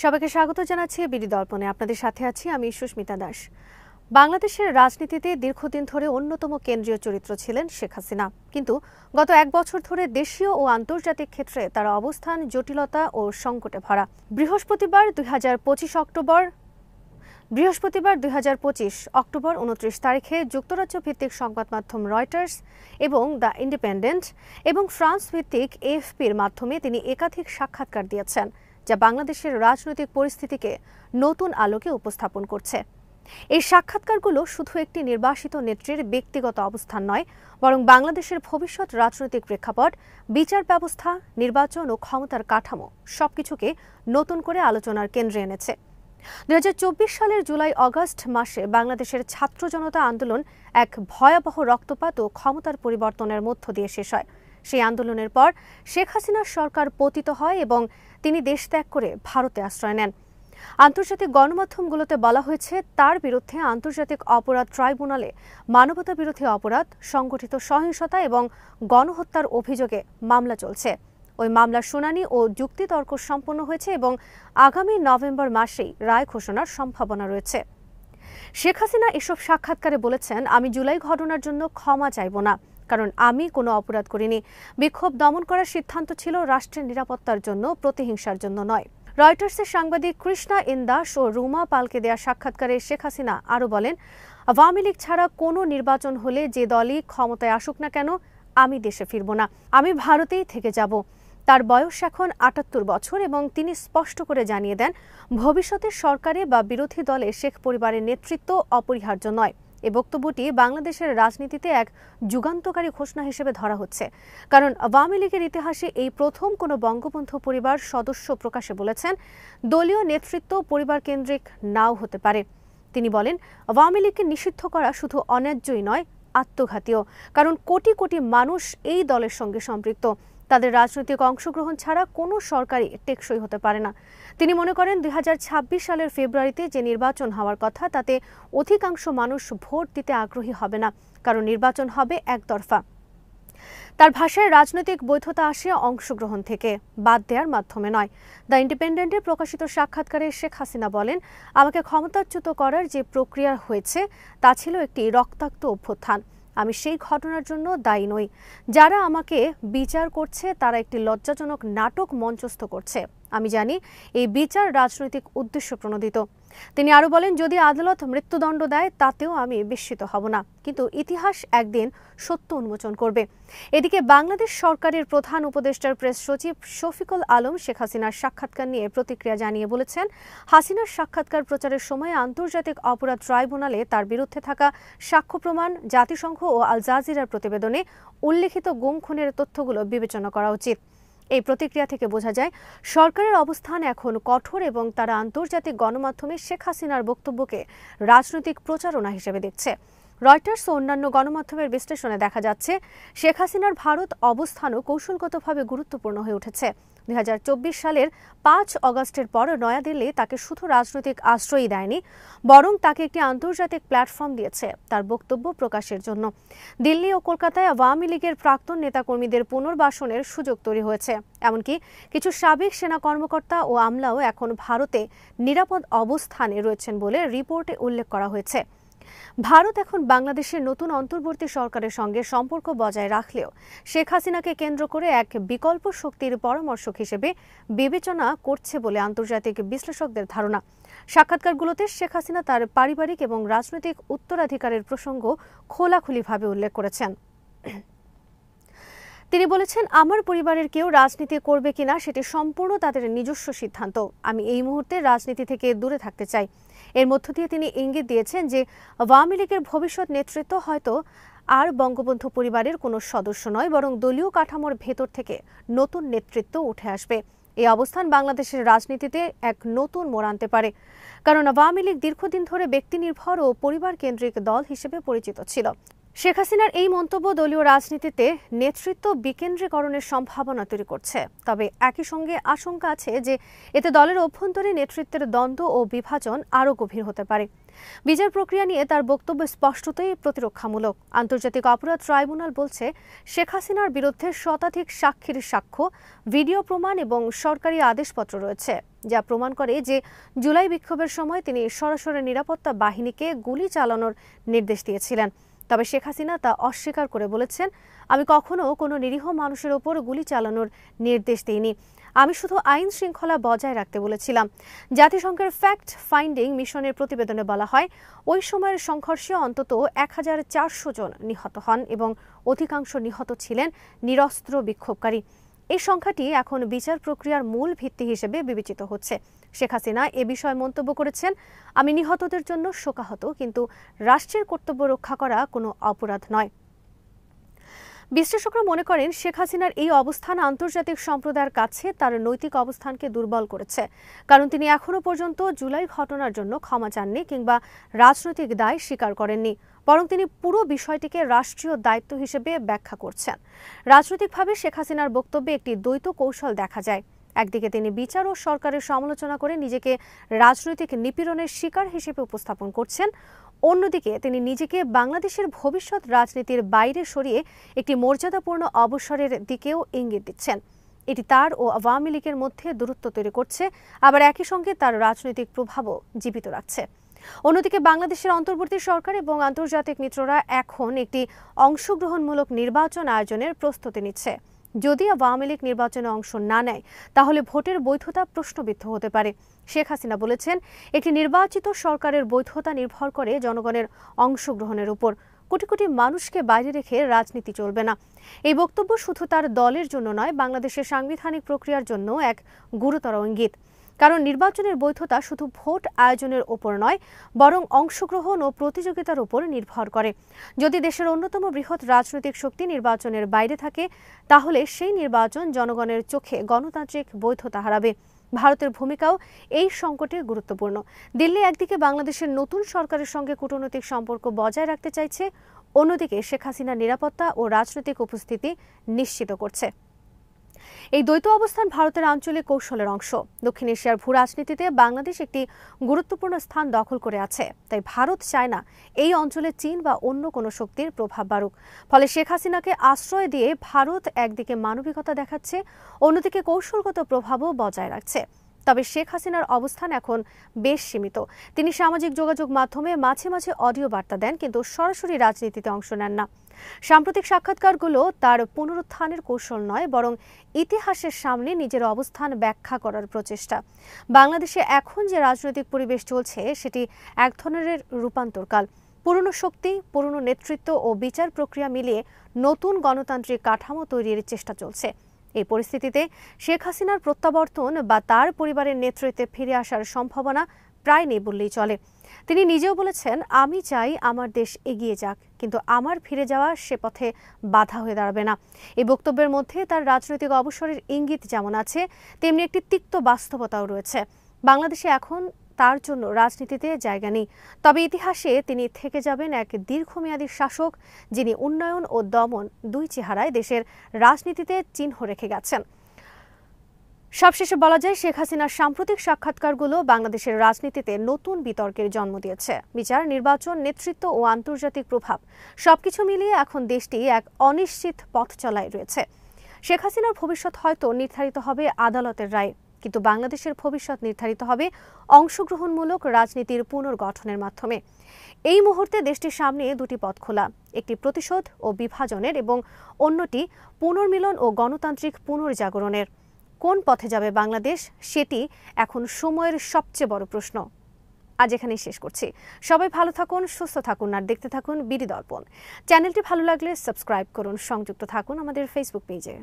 সবাইকে স্বাগত জানাচ্ছি বিডি দর্পণে। আপনাদের সাথে আছি আমি সুস্মিতা দাস। বাংলাদেশের রাজনীতিতে দীর্ঘদিন ধরে অন্যতম কেন্দ্রীয় চরিত্র ছিলেন শেখ হাসিনা, কিন্তু গত এক বছর ধরে দেশীয় ও আন্তর্জাতিক ক্ষেত্রে তার অবস্থান জটিলতা ও সংকটে ভরা। বৃহস্পতিবার 2025 অক্টোবর 29 তারিখে যুক্তরাজ্য ভিত্তিক সংবাদ মাধ্যম রয়টার্স এবং দ্য ইন্ডিপেন্ডেন্ট এবং ফ্রান্স ভিত্তিক এএফপির মাধ্যমে তিনি একাধিক সাক্ষাৎকার দিয়েছেন, যা বাংলাদেশের রাজনৈতিক পরিস্থিতিকে নতুন আলোকে উপস্থাপন করছে। এই সাক্ষাৎকারগুলো শুধু একটি নির্বাসিত নেত্রীর ব্যক্তিগত অবস্থান নয়, বরং বাংলাদেশের ভবিষ্যৎ রাজনৈতিক প্রেক্ষাপট, বিচার ব্যবস্থা, নির্বাচন ও ক্ষমতার কাঠামো সবকিছুকে নতুন করে আলোচনার কেন্দ্রে এনেছে। 2024 সালের জুলাই-আগস্ট মাসে বাংলাদেশের ছাত্র জনতা আন্দোলন এক ভয়াবহ রক্তপাত ও ক্ষমতার পরিবর্তনের মধ্য দিয়ে শেষ হয়। সেই আন্দোলনের পর শেখ হাসিনার সরকার পতিত হয় এবং তিনি দেশ ত্যাগ করে ভারতে আশ্রয় নেন। আন্তর্জাতিক গণমাধ্যমগুলোতে বলা হয়েছে তার বিরুদ্ধে আন্তর্জাতিক অপরাধ ট্রাইব্যুনালে মানবতাবিরোধী অপরাধ, সংগঠিত সহিংসতা এবং গণহত্যার অভিযোগে মামলা চলছে। ওই মামলার শুনানি ও যুক্তিতর্ক সম্পন্ন হয়েছে এবং আগামী নভেম্বর মাসেই রায় ঘোষণার সম্ভাবনা রয়েছে। শেখ হাসিনা এসব সাক্ষাৎকারে বলেছেন, আমি জুলাই ঘটনার জন্য ক্ষমা চাইব না, কারণ আমি কোনো অপরাধ করিনি। বিক্ষোভ দমন করার সিদ্ধান্ত ছিল রাষ্ট্রের নিরাপত্তার জন্য, প্রতিহিংসার জন্য নয়। রয়টার্সের সাংবাদিক কৃষ্ণা ইন্দাস ও রুমা পালকে দেয়া সাক্ষাৎকারে শেখ হাসিনা আরও বলেন, আওয়ামী লীগ ছাড়া কোনো নির্বাচন হলে যে দলই ক্ষমতায় আসুক না কেন, আমি দেশে ফিরব না, আমি ভারতেই থেকে যাব। তার বয়স এখন ৭৮ বছর এবং তিনি স্পষ্ট করে জানিয়ে দেন, ভবিষ্যতের সরকারে বা বিরোধী দলে শেখ পরিবারের নেতৃত্ব অপরিহার্য নয়। এই বক্তব্যটি বাংলাদেশের রাজনীতিতে এক যুগান্তকারী ঘোষণা হিসেবে ধরা হচ্ছে, কারণ আওয়ামী লীগের ইতিহাসে এই প্রথম কোনো বঙ্গবন্ধু পরিবার সদস্য প্রকাশ্যে বলেছেন দলীয় নেতৃত্ব পরিবার কেন্দ্রিক নাও হতে পারে। তিনি বলেন, আওয়ামী লীগকে নিষিদ্ধ করা শুধু অন্যায্যই নয়, আত্মঘাতীয়, কারণ কোটি কোটি মানুষ এই দলের সঙ্গে সম্পৃক্ত। তাদের রাজনৈতিক অংশগ্রহণ ছাড়া কোনো সরকারই টেকসই হতে পারে না। তিনি মনে করেন 2026 সালের ফেব্রুয়ারিতে যে নির্বাচন হওয়ার কথা, তাতে অধিকাংশ মানুষ ভোট দিতে আগ্রহী হবে না, কারণ নির্বাচন হবে একতরফা। তার ভাষায় রাজনৈতিক বৈধতা আসে অংশগ্রহণ থেকে, বাদ দেওয়ার মাধ্যমে নয়। দ্য ইন্ডিপেন্ডেন্টে প্রকাশিত সাক্ষাৎকারে শেখ হাসিনা বলেন, আমাকে ক্ষমতাচ্যুত করার যে প্রক্রিয়া হয়েছে তা ছিল একটি রক্তাক্ত অভ্যুত্থান। আমি সেই ঘটনার জন্য দায়ী নই। যারা আমাকে বিচার করছে তারা একটি লজ্জাজনক নাটক মঞ্চস্থ করছে। আমি জানি এই বিচার রাজনৈতিক উদ্দেশ্য প্রণোদিত। তিনি আরও বলেন, যদি আদালত মৃত্যুদণ্ড দেয় তাতেও আমি বিস্মিত হব না, কিন্তু ইতিহাস একদিন সত্য উন্মোচন করবে। এদিকে বাংলাদেশ সরকারের প্রধান উপদেষ্টার প্রেস সচিব শফিকুল আলম শেখ হাসিনার সাক্ষাৎকার নিয়ে প্রতিক্রিয়া জানিয়ে বলেছেন, হাসিনার সাক্ষাৎকার প্রচারের সময় আন্তর্জাতিক অপরাধ ট্রাইব্যুনালে তার বিরুদ্ধে থাকা সাক্ষ্য প্রমাণ, জাতিসংঘ ও আল জাজিরার প্রতিবেদনে উল্লেখিত গুম খুনের তথ্যগুলো বিবেচনা করা উচিত। এই প্রতিক্রিয়া থেকে বোঝা যায় সরকারের অবস্থান এখন কঠোর এবং তারা আন্তর্জাতিক গণমাধ্যমে শেখ হাসিনার বক্তব্যকে রাজনৈতিক প্রচারণা হিসেবে দেখছে। রয়টার্স ও অন্যান্য গণমাধ্যমের বিশ্লেষণে দেখা যাচ্ছে শেখ হাসিনার ভারত অবস্থানও কৌশলগতভাবে গুরুত্বপূর্ণ হয়ে উঠেছে। 2024 সালের 5 অগস্টের পর নয়াদিল্লি তাকে শুধু রাজনৈতিক আশ্রয়ই দেয়নি, বরং তাকে একটি আন্তর্জাতিক প্ল্যাটফর্ম দিয়েছে তার বক্তব্য প্রকাশের জন্য। দিল্লি ও কলকাতায় আওয়ামী লীগের প্রাক্তন নেতাকর্মীদের পুনর্বাসনের সুযোগ তৈরি হয়েছে। এমনকি কিছু সাবেক সেনা কর্মকর্তা ও আমলাও এখন ভারতে নিরাপদ অবস্থানে রয়েছেন বলে রিপোর্টে উল্লেখ করা হয়েছে। ভারত এখন বাংলাদেশের নতুন অন্তর্বর্তী সরকারের সঙ্গে সম্পর্ক বজায় রাখলেও শেখ হাসিনাকে কেন্দ্র করে এক বিকল্প শক্তির পরামর্শক হিসেবে বিবেচনা করছে বলে আন্তর্জাতিক বিশ্লেষকদের ধারণা। সাক্ষাৎকারগুলোতে শেখ হাসিনা তার পারিবারিক এবং রাজনৈতিক উত্তরাধিকারের প্রসঙ্গ খোলাখুলিভাবে উল্লেখ করেছেন। তিনি বলেছেন, আমার পরিবারের কেউ রাজনীতি করবে কিনা সেটি সম্পূর্ণ তাদের নিজস্ব সিদ্ধান্ত। আমি এই মুহূর্তে রাজনীতি থেকে দূরে থাকতে চাই। এর মধ্য দিয়ে তিনি ইঙ্গিত দিয়েছেন যে আওয়ামী লীগের ভবিষ্যৎ নেতৃত্ব হয়তো আর বঙ্গবন্ধু পরিবারের কোনো সদস্য নয়, বরং দলীয় কাঠামোর ভেতর থেকে নতুন নেতৃত্ব উঠে আসবে। এই অবস্থান বাংলাদেশের রাজনীতিতে এক নতুন মোড় আনতে পারে, কারণ আওয়ামী লীগ দীর্ঘদিন ধরে ব্যক্তিনির্ভর ও পরিবার কেন্দ্রিক দল হিসেবে পরিচিত ছিল। শেখ হাসিনার এই মন্তব্য দলীয় রাজনীতিতে নেতৃত্ব বিকেন্দ্রীকরণের সম্ভাবনা তৈরি করছে। তবে একই সঙ্গে আশঙ্কা আছে যে এতে দলের অভ্যন্তরীণ নেতৃত্বের দ্বন্দ্ব ও বিভাজন আরও গভীর হতে পারে। বিচার প্রক্রিয়া নিয়ে তার বক্তব্য স্পষ্টতই প্রতিরক্ষামূলক। আন্তর্জাতিক অপরাধ ট্রাইব্যুনাল বলছে, শেখ হাসিনার বিরুদ্ধে শতাধিক সাক্ষীর সাক্ষ্য, ভিডিও প্রমাণ এবং সরকারি আদেশপত্র রয়েছে, যা প্রমাণ করে যে জুলাই বিক্ষোভের সময় তিনি সরাসরি নিরাপত্তা বাহিনীকে গুলি চালানোর নির্দেশ দিয়েছিলেন। তবে শেখ হাসিনা তা অস্বীকার করে বলেছেন, আমি কখনো কোনো নিরীহ মানুষের ওপর গুলি চালানোর নির্দেশ দিইনি। আমি শুধু আইন শৃঙ্খলা বজায় রাখতে বলেছিলাম। জাতিসংঘের ফ্যাক্ট ফাইন্ডিং মিশনের প্রতিবেদনে বলা হয়, ওই সময়ের সংঘর্ষে অন্তত 1400 জন নিহত হন এবং অধিকাংশ নিহত ছিলেন নিরস্ত্র বিক্ষোভকারী। এই সংখ্যাটি এখন বিচার প্রক্রিয়ার মূল ভিত্তি হিসেবে বিবেচিত হচ্ছে। শেখ হাসিনা এ বিষয়ে মন্তব্য করেছেন, আমি নিহতদের জন্য শোকাহত, কিন্তু রাষ্ট্রের কর্তব্য রক্ষা করা কোনো অপরাধ নয়। বিশ্লেষকরা মনে করেন, শেখ হাসিনার এই অবস্থান আন্তর্জাতিক সম্প্রদায়ের কাছে তার নৈতিক অবস্থানকে দুর্বল করেছে, কারণ তিনি এখনো পর্যন্ত জুলাই ঘটনার জন্য ক্ষমা চাননি কিংবা রাজনৈতিক দায় স্বীকার করেননি, বরং তিনি পুরো বিষয়টিকে রাষ্ট্রীয় দায়িত্ব হিসেবে ব্যাখ্যা করছেন। রাজনৈতিকভাবে শেখ হাসিনার বক্তব্যে একটি দ্বৈত কৌশল দেখা যায়। একদিকে তিনি বিচার ও সরকারের সমালোচনা করে নিজেকে রাজনৈতিক নিপীড়নের শিকার হিসেবে উপস্থাপন করছেন, অন্যদিকে তিনি নিজেকে বাংলাদেশের ভবিষ্যৎ রাজনীতির বাইরে সরিয়ে একটি মর্যাদাপূর্ণ অবসরের দিকেও ইঙ্গিত দিচ্ছেন। এটি তার ও আওয়ামী লীগের মধ্যে দূরত্ব তৈরি করছে, আবার একই সঙ্গে তার রাজনৈতিক প্রভাবও জীবিত রাখছে। অন্যদিকে বাংলাদেশের অন্তর্বর্তী সরকার এবং আন্তর্জাতিক মিত্ররা এখন একটি অংশগ্রহণমূলক নির্বাচন আয়োজনের প্রস্তুতি নিচ্ছে। যদি আওয়ামী লীগ নির্বাচনে অংশ না নেয়, তাহলে ভোটের বৈধতা প্রশ্নবিদ্ধ হতে পারে। শেখ হাসিনা বলেছেন, একটি নির্বাচিত সরকারের বৈধতা নির্ভর করে জনগণের অংশগ্রহণের উপর। কোটি কোটি মানুষকে বাইরে রেখে রাজনীতি চলবে না। এই বক্তব্য শুধু তার দলের জন্য নয়, বাংলাদেশের সাংবিধানিক প্রক্রিয়ার জন্য এক গুরুতর ইঙ্গিত। কারণ নির্বাচনের বৈধতা শুধু ভোট আয়োজনের ওপর নয়, বরং অংশগ্রহণ ও প্রতিযোগিতার উপর নির্ভর করে। যদি দেশের অন্যতম বৃহৎ রাজনৈতিক শক্তি নির্বাচনের বাইরে থাকে, তাহলে সেই নির্বাচন জনগণের চোখে গণতান্ত্রিক বৈধতা হারাবে। ভারতের ভূমিকাও এই সংকটে গুরুত্বপূর্ণ। দিল্লি একদিকে বাংলাদেশের নতুন সরকারের সঙ্গে কূটনৈতিক সম্পর্ক বজায় রাখতে চাইছে, অন্যদিকে শেখ হাসিনার নিরাপত্তা ও রাজনৈতিক উপস্থিতি নিশ্চিত করছে। এই দ্বৈত অবস্থান ভারতের আঞ্চলিক কৌশলের অংশ। দক্ষিণ এশিয়ার ভূ রাজনীতিতে বাংলাদেশ একটি গুরুত্বপূর্ণ স্থান দখল করে আছে, তাই ভারত চায় না এই অঞ্চলে চীন বা অন্য কোনো শক্তির প্রভাব বাড়ুক। ফলে শেখ হাসিনাকে আশ্রয় দিয়ে ভারত একদিকে মানবিকতা দেখাচ্ছে, অন্যদিকে কৌশলগত প্রভাবও বজায় রাখছে। তবে শেখ হাসিনার অবস্থান এখন বেশ সীমিত। তিনি সামাজিক যোগাযোগ মাধ্যমে মাঝে মাঝে অডিও বার্তা দেন, কিন্তু সরাসরি রাজনীতিতে অংশ নেন না। সাম্প্রতিক সাক্ষাৎকারগুলো তার পুনরুত্থানের কৌশল নয়, বরং ইতিহাসের সামনে নিজের অবস্থান ব্যাখ্যা করার প্রচেষ্টা। বাংলাদেশে এখন যে রাজনৈতিক পরিবেশ চলছে, সেটি এক ধরনের রূপান্তরকাল। পুরনো শক্তি, পুরনো নেতৃত্ব ও বিচার প্রক্রিয়া মিলিয়ে নতুন গণতান্ত্রিক কাঠামো তৈরির চেষ্টা চলছে। এই পরিস্থিতিতে শেখ হাসিনার প্রত্যাবর্তন বা তার পরিবারের নেতৃত্বে ফিরে আসার সম্ভাবনা প্রায় নেই বললেই চলে। তিনি নিজেও বলেছেন, আমি চাই আমার দেশ এগিয়ে যাক, কিন্তু আমার ফিরে যাওয়া সে পথে বাধা হয়ে দাঁড়াবে না। এই বক্তব্যের মধ্যে তার রাজনৈতিক অবসরের ইঙ্গিত যেমন আছে, তেমনি একটি তিক্ত বাস্তবতাও রয়েছে। বাংলাদেশে এখন তার জন্য রাজনীতিতে জায়গা নেই, তবে ইতিহাসে তিনি থেকে যাবেন এক দীর্ঘমেয়াদী শাসক, যিনি উন্নয়ন ও দমন দুই চেহারায় দেশের রাজনীতিতে চিহ্ন রেখে গেছেন। সবশেষে বলা যায়, শেখ হাসিনার সাম্প্রতিক সাক্ষাৎকারগুলো বাংলাদেশের রাজনীতিতে নতুন বিতর্কের জন্ম দিয়েছে। বিচার, নির্বাচন, নেতৃত্ব ও আন্তর্জাতিক প্রভাব সবকিছু মিলিয়ে এখন দেশটি এক অনিশ্চিত পথ চলায় রয়েছে। শেখ হাসিনার ভবিষ্যৎ হয়তো নির্ধারিত হবে আদালতের রায়ে, কিন্তু বাংলাদেশের ভবিষ্যৎ নির্ধারিত হবে অংশগ্রহণমূলক রাজনীতির পুনর্গঠনের মাধ্যমে। এই মুহূর্তে দেশটির সামনে দুটি পথ খোলা, একটি প্রতিশোধ ও বিভাজনের এবং অন্যটি পুনর্মিলন ও গণতান্ত্রিক পুনর্জাগরণের। কোন পথে যাবে বাংলাদেশ, সেটি এখন সময়ের সবচেয়ে বড় প্রশ্ন। আজ এখানেই শেষ করছি। সবাই ভালো থাকুন, সুস্থ থাকুন আর দেখতে থাকুন বিডি দর্পণ। চ্যানেলটি ভালো লাগলে সাবস্ক্রাইব করুন, সংযুক্ত থাকুন আমাদের ফেসবুক পেজে।